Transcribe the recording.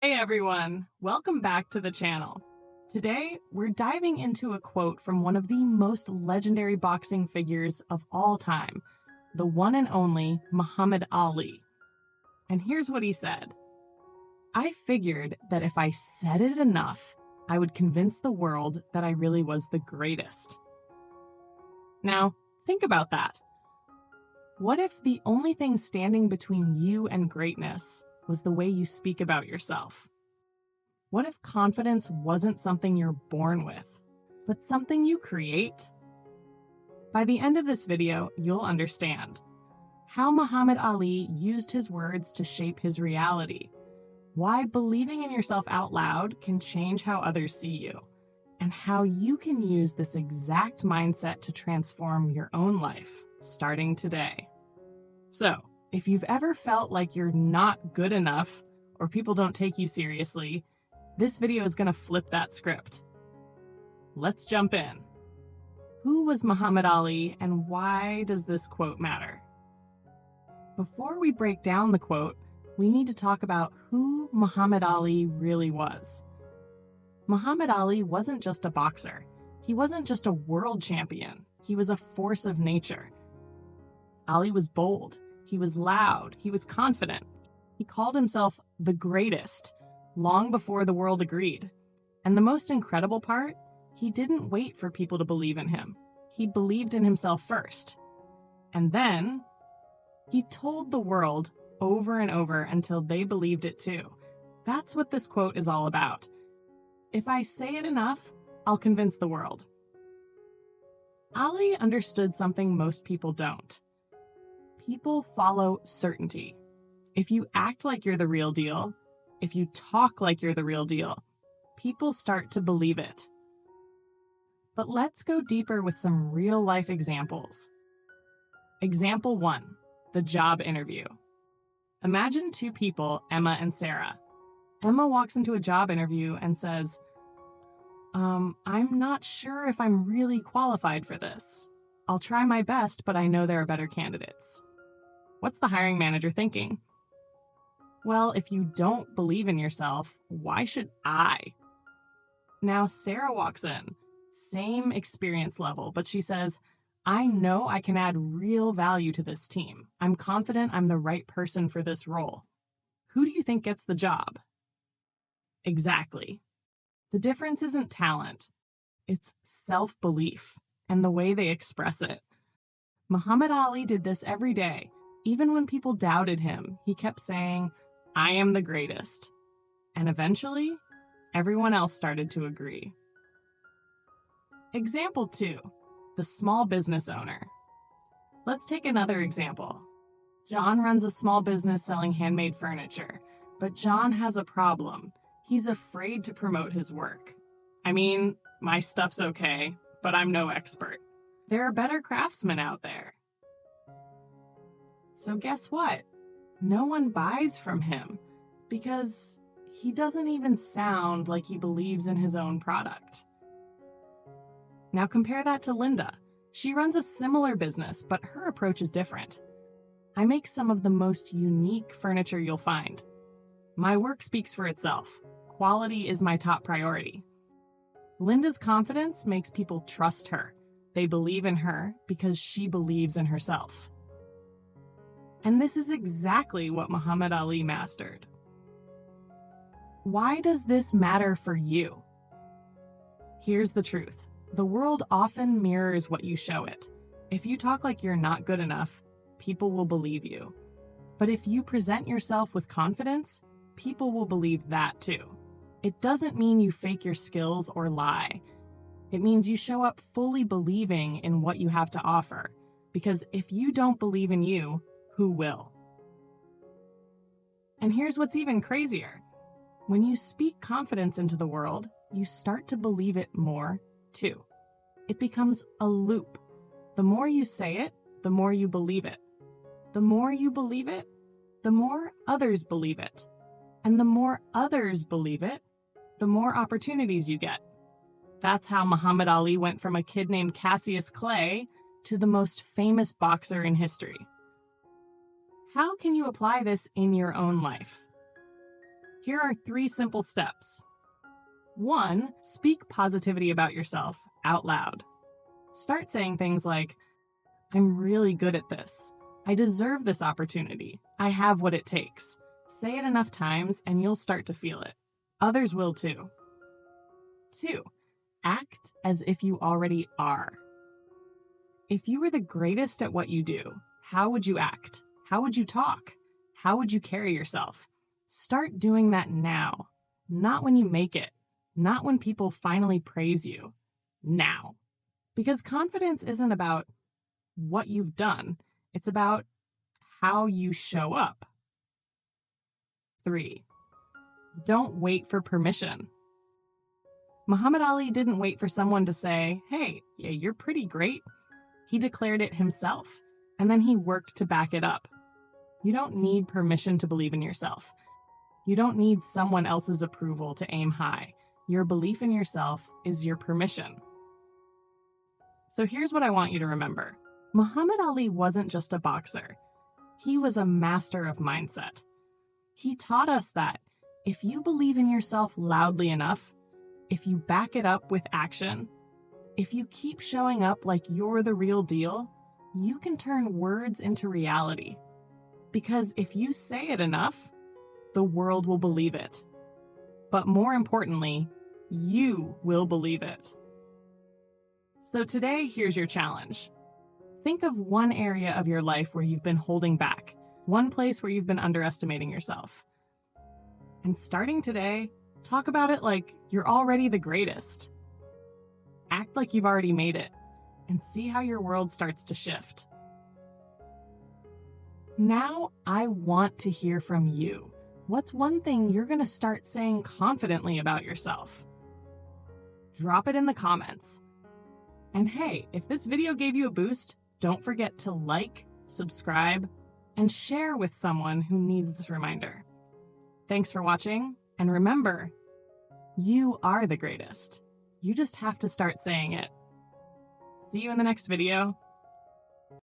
Hey everyone, welcome back to the channel. Today, we're diving into a quote from one of the most legendary boxing figures of all time, the one and only Muhammad Ali. And here's what he said. "I figured that if I said it enough, I would convince the world that I really was the greatest." Now, think about that. What if the only thing standing between you and greatness was the way you speak about yourself? What if confidence wasn't something you're born with, but something you create? By the end of this video, you'll understand how Muhammad Ali used his words to shape his reality, why believing in yourself out loud can change how others see you, and how you can use this exact mindset to transform your own life, starting today. So, if you've ever felt like you're not good enough or people don't take you seriously, this video is going to flip that script. Let's jump in. Who was Muhammad Ali and why does this quote matter? Before we break down the quote, we need to talk about who Muhammad Ali really was. Muhammad Ali wasn't just a boxer. He wasn't just a world champion. He was a force of nature. Ali was bold. He was loud. He was confident. He called himself the greatest, long before the world agreed. And the most incredible part, he didn't wait for people to believe in him. He believed in himself first. And then, he told the world over and over until they believed it too. That's what this quote is all about. If I say it enough, I'll convince the world. Ali understood something most people don't. People follow certainty. If you act like you're the real deal, if you talk like you're the real deal, people start to believe it. But let's go deeper with some real-life examples. Example 1, the job interview. Imagine two people, Emma and Sarah. Emma walks into a job interview and says, I'm not sure if I'm really qualified for this. I'll try my best, but I know there are better candidates. What's the hiring manager thinking? Well, if you don't believe in yourself, why should I? Now Sarah walks in, same experience level, but she says, I know I can add real value to this team. I'm confident I'm the right person for this role. Who do you think gets the job? Exactly. The difference isn't talent. It's self-belief and the way they express it. Muhammad Ali did this every day. Even when people doubted him, he kept saying, I am the greatest. And eventually, everyone else started to agree. Example 2, the small business owner. Let's take another example. John runs a small business selling handmade furniture, but John has a problem. He's afraid to promote his work. I mean, my stuff's okay, but I'm no expert. There are better craftsmen out there. So guess what? No one buys from him because he doesn't even sound like he believes in his own product. Now compare that to Linda. She runs a similar business, but her approach is different. I make some of the most unique furniture you'll find. My work speaks for itself. Quality is my top priority. Linda's confidence makes people trust her. They believe in her because she believes in herself. And this is exactly what Muhammad Ali mastered. Why does this matter for you? Here's the truth. The world often mirrors what you show it. If you talk like you're not good enough, people will believe you. But if you present yourself with confidence, people will believe that too. It doesn't mean you fake your skills or lie. It means you show up fully believing in what you have to offer. Because if you don't believe in you, who will? And here's what's even crazier. When you speak confidence into the world, you start to believe it more, too. It becomes a loop. The more you say it, the more you believe it. The more you believe it, the more others believe it. And the more others believe it, the more opportunities you get. That's how Muhammad Ali went from a kid named Cassius Clay to the most famous boxer in history. How can you apply this in your own life? Here are 3 simple steps. 1. Speak positivity about yourself out loud. Start saying things like, I'm really good at this. I deserve this opportunity. I have what it takes. Say it enough times and you'll start to feel it. Others will too. 2. Act as if you already are. If you were the greatest at what you do, how would you act? How would you talk? How would you carry yourself? Start doing that now. Not when you make it. Not when people finally praise you. Now. Because confidence isn't about what you've done. It's about how you show up. 3. Don't wait for permission. Muhammad Ali didn't wait for someone to say, hey, yeah, you're pretty great. He declared it himself, and then he worked to back it up. You don't need permission to believe in yourself. You don't need someone else's approval to aim high. Your belief in yourself is your permission. So here's what I want you to remember. Muhammad Ali wasn't just a boxer. He was a master of mindset. He taught us that if you believe in yourself loudly enough, if you back it up with action, if you keep showing up like you're the real deal, you can turn words into reality. Because if you say it enough, the world will believe it. But more importantly, you will believe it. So today, here's your challenge. Think of one area of your life where you've been holding back, one place where you've been underestimating yourself. And starting today, talk about it like you're already the greatest. Act like you've already made it, and see how your world starts to shift. Now, I want to hear from you. What's one thing you're going to start saying confidently about yourself? Drop it in the comments. And hey, if this video gave you a boost, don't forget to like, subscribe, and share with someone who needs this reminder. Thanks for watching, and remember, you are the greatest. You just have to start saying it. See you in the next video.